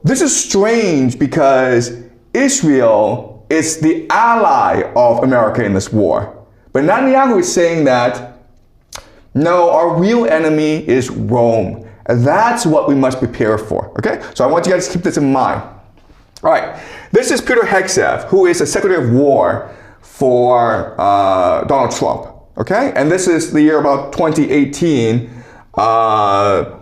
this is strange because Israel is the ally of America in this war. But Netanyahu is saying that, no, our real enemy is Rome. And that's what we must prepare for, okay? So I want you guys to keep this in mind. All right, this is Pete Hegseth, who is the Secretary of War for Donald Trump, okay? And this is the year about 2018,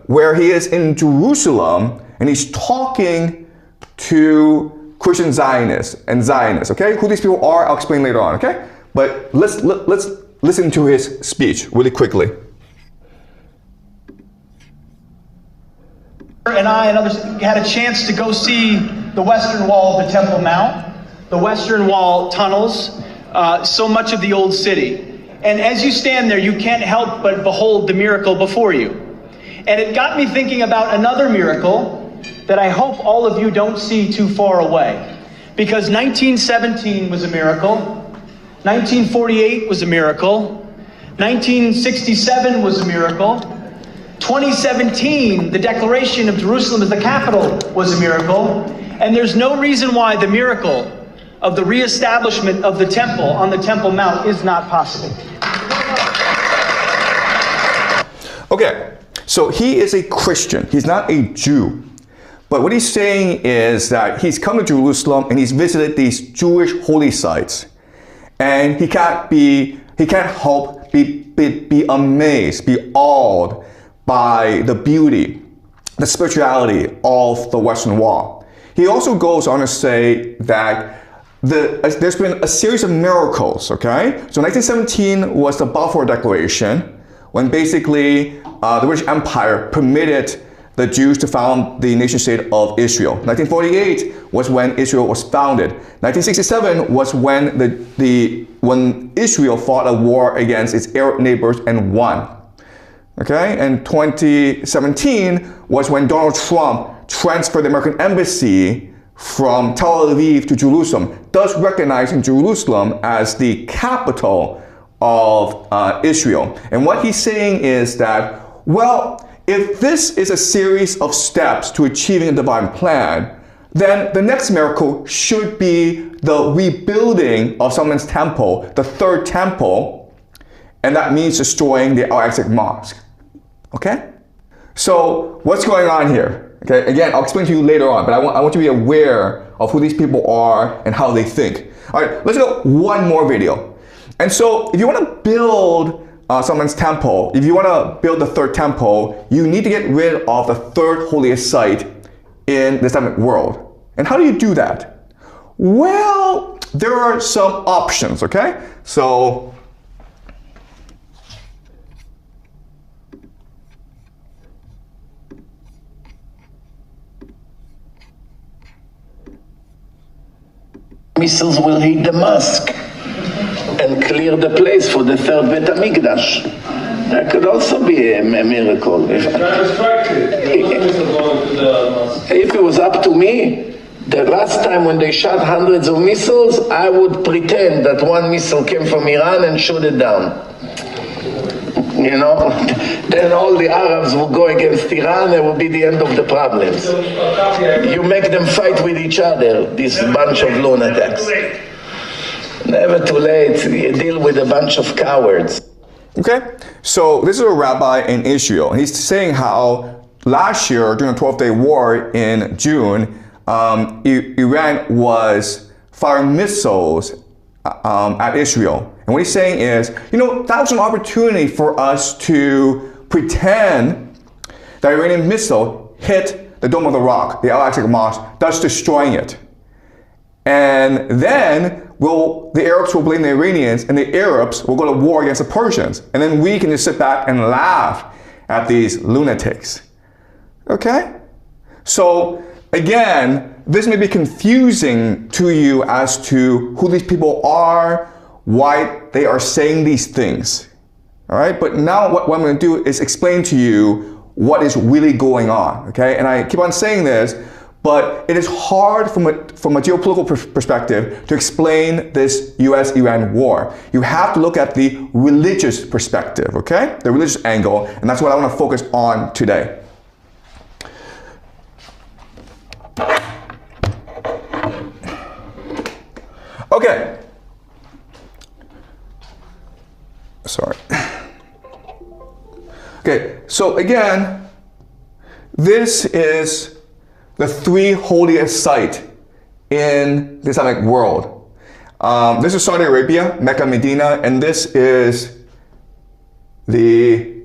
where he is in Jerusalem, and he's talking to Christian Zionists, okay? Who these people are, I'll explain later on, okay? But let's listen to his speech really quickly. And I and others had a chance to go see the Western Wall of the Temple Mount, the Western Wall tunnels, so much of the old city. And as you stand there, you can't help but behold the miracle before you. And it got me thinking about another miracle that I hope all of you don't see too far away. Because 1917 was a miracle, 1948 was a miracle, 1967 was a miracle, 2017, the declaration of Jerusalem as the capital was a miracle, and there's no reason why the miracle of the reestablishment of the temple on the Temple Mount is not possible. Okay, so he is a Christian. He's not a Jew. But what he's saying is that he's come to Jerusalem and he's visited these Jewish holy sites. And he can't help be amazed, be awed by the beauty, the spirituality of the Western Wall. He also goes on to say that there's been a series of miracles, okay? So 1917 was the Balfour Declaration, when basically the British Empire permitted the Jews to found the nation-state of Israel. 1948 was when Israel was founded. 1967 was when when Israel fought a war against its Arab neighbors and won. Okay, and 2017 was when Donald Trump transferred the American embassy from Tel Aviv to Jerusalem, thus recognizing Jerusalem as the capital of Israel. And what he's saying is that, well, if this is a series of steps to achieving a divine plan, then the next miracle should be the rebuilding of Solomon's temple, the third temple, and that means destroying the Al-Aqsa Mosque. Okay? So what's going on here? Okay, again, I'll explain to you later on, but I want you to be aware of who these people are and how they think. All right, let's go one more video. And so if you want to build Solomon's temple, if you want to build the third temple, you need to get rid of the third holiest site in the Islamic world. And how do you do that? Well, there are some options, okay? So missiles will hit the mosque and clear the place for the third Bet HaMikdash. That could also be a miracle. If it was up to me, the last time when they shot hundreds of missiles, I would pretend that one missile came from Iran and shoot it down. You know, then all the Arabs will go against Iran, it will be the end of the problems. You make them fight with each other, this bunch of lunatics. Never too late, you deal with a bunch of cowards. Okay, so this is a rabbi in Israel. He's saying how last year, during the 12-day war in June, Iran was firing missiles at Israel. And what he's saying is, you know, that was an opportunity for us to pretend that Iranian missile hit the Dome of the Rock, the Al-Aqsa Mosque, thus destroying it. And then the Arabs will blame the Iranians, and the Arabs will go to war against the Persians. And then we can just sit back and laugh at these lunatics. Okay? So, again, this may be confusing to you as to who these people are, why they are saying these things. All right? But now what I'm going to do is explain to you what is really going on. Okay? And I keep on saying this, but it is hard from a geopolitical perspective to explain this US-Iran war. You have to look at the religious perspective, okay? The religious angle, and that's what I want to focus on today. Okay. Sorry. Okay, so again, this is the three holiest sites in the Islamic world. This is Saudi Arabia, Mecca, Medina, and this is the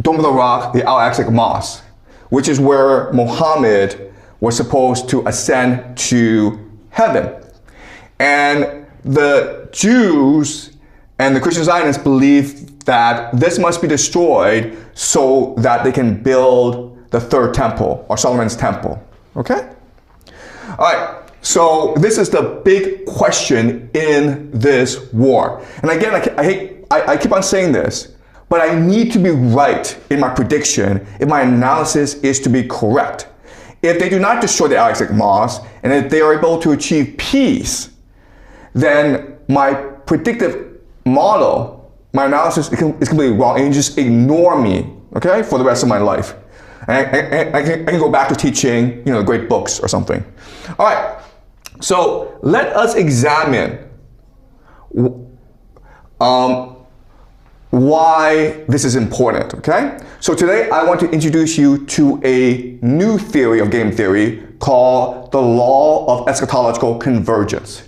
Dome of the Rock, the Al-Aqsa Mosque, which is where Muhammad was supposed to ascend to heaven. And the Jews and the Christian Zionists believe that this must be destroyed so that they can build the third temple, or Solomon's temple. Okay? All right, so this is the big question in this war. And again, I keep on saying this, but I need to be right in my prediction if my analysis is to be correct. If they do not destroy the Al-Aqsa Mosque, and if they are able to achieve peace, then my predictive model, my analysis is completely wrong, and you just ignore me, okay, for the rest of my life. And I can go back to teaching, great books or something. All right, so let us examine why this is important, okay? So today I want to introduce you to a new theory of game theory called the Law of Eschatological Convergence.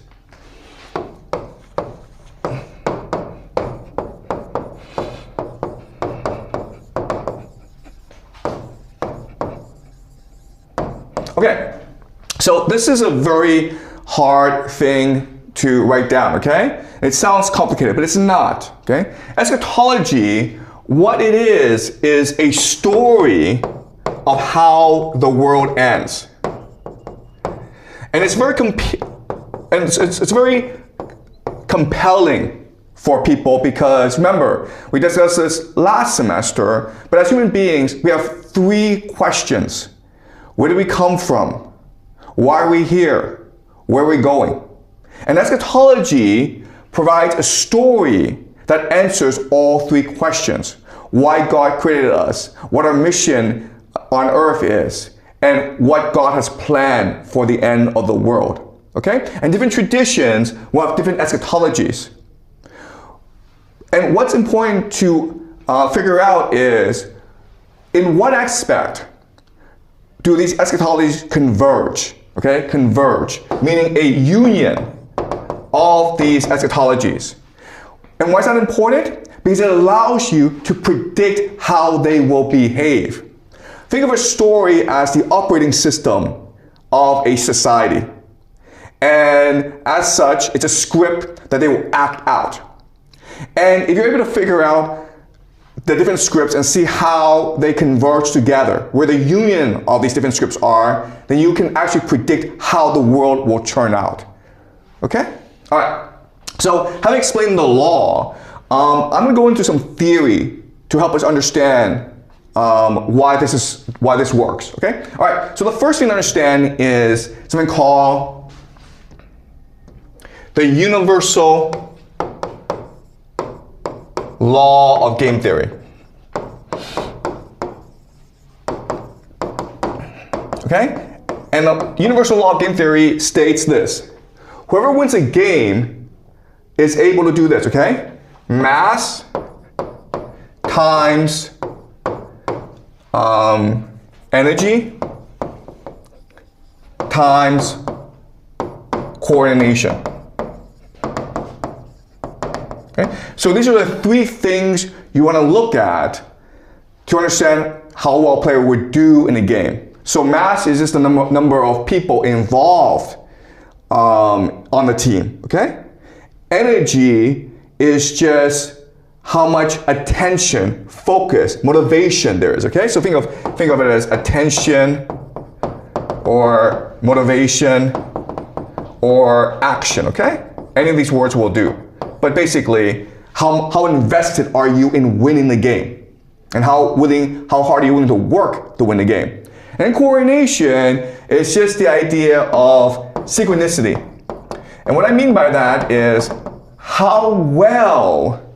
Okay, so this is a very hard thing to write down, okay? It sounds complicated, but it's not, okay? Eschatology, what it is a story of how the world ends. And it's very it's very compelling for people because, remember, we discussed this last semester, but as human beings, we have three questions. Where do we come from? Why are we here? Where are we going? And eschatology provides a story that answers all three questions. Why God created us, what our mission on earth is, and what God has planned for the end of the world. Okay? And different traditions will have different eschatologies. And what's important to figure out is, in what aspect do these eschatologies converge? Okay, converge, meaning a union of these eschatologies. And why is that important? Because it allows you to predict how they will behave. Think of a story as the operating system of a society. And as such, it's a script that they will act out. And if you're able to figure out the different scripts and see how they converge together, where the union of these different scripts are, then you can actually predict how the world will turn out. Okay? All right. So having explained the law, I'm going to go into some theory to help us understand why this works. Okay? All right. So the first thing to understand is something called the universal law of game theory. Okay? And the universal law of game theory states this. Whoever wins a game is able to do this, okay? Mass times energy times coordination. Okay? So these are the three things you want to look at to understand how well a player would do in a game. So mass is just the number of people involved on the team, okay? Energy is just how much attention, focus, motivation there is, okay? So think of it as attention or motivation or action, okay? Any of these words will do. But basically, how invested are you in winning the game? And how hard are you willing to work to win the game? And coordination is just the idea of synchronicity. And what I mean by that is, how well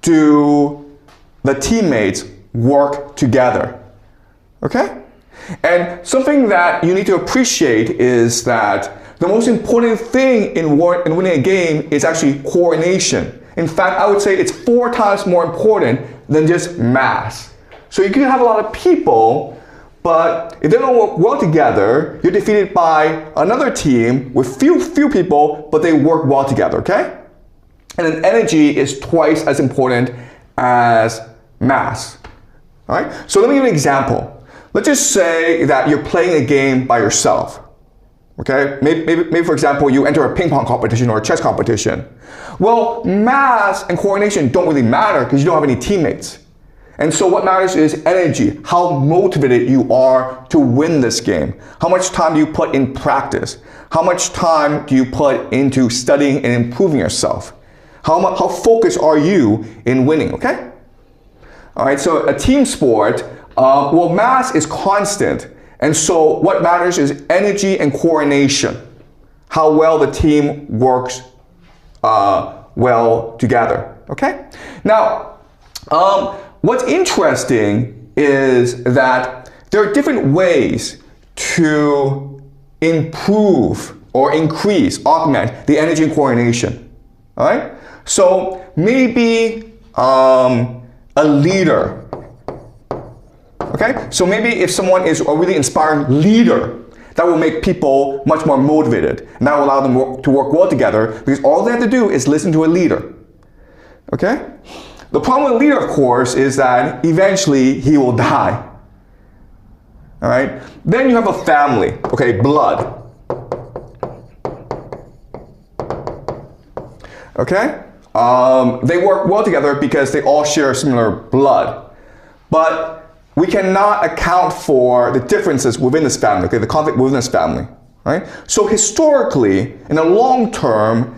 do the teammates work together? Okay? And something that you need to appreciate is that The most important thing in winning a game is actually coordination. In fact, I would say it's 4 times more important than just mass. So you can have a lot of people, but if they don't work well together, you're defeated by another team with few people, but they work well together, okay? And then energy is twice as important as mass. All right? So let me give you an example. Let's just say that you're playing a game by yourself. Okay? Maybe for example, you enter a ping pong competition or a chess competition. Well, mass and coordination don't really matter because you don't have any teammates. And so what matters is energy, how motivated you are to win this game. How much time do you put in practice? How much time do you put into studying and improving yourself? How focused are you in winning, okay? All right, so a team sport, well, mass is constant. And so what matters is energy and coordination. How well the team works well together, okay? Now, what's interesting is that there are different ways to improve or increase, augment the energy and coordination, all right? So maybe a leader, okay? So maybe if someone is a really inspiring leader, that will make people much more motivated, and that will allow them to work well together because all they have to do is listen to a leader, okay? The problem with a leader, of course, is that eventually he will die, all right? Then you have a family, okay, blood, okay? They work well together because they all share similar blood, but we cannot account for the differences within this family, okay, the conflict within this family, right? So historically, in the long term,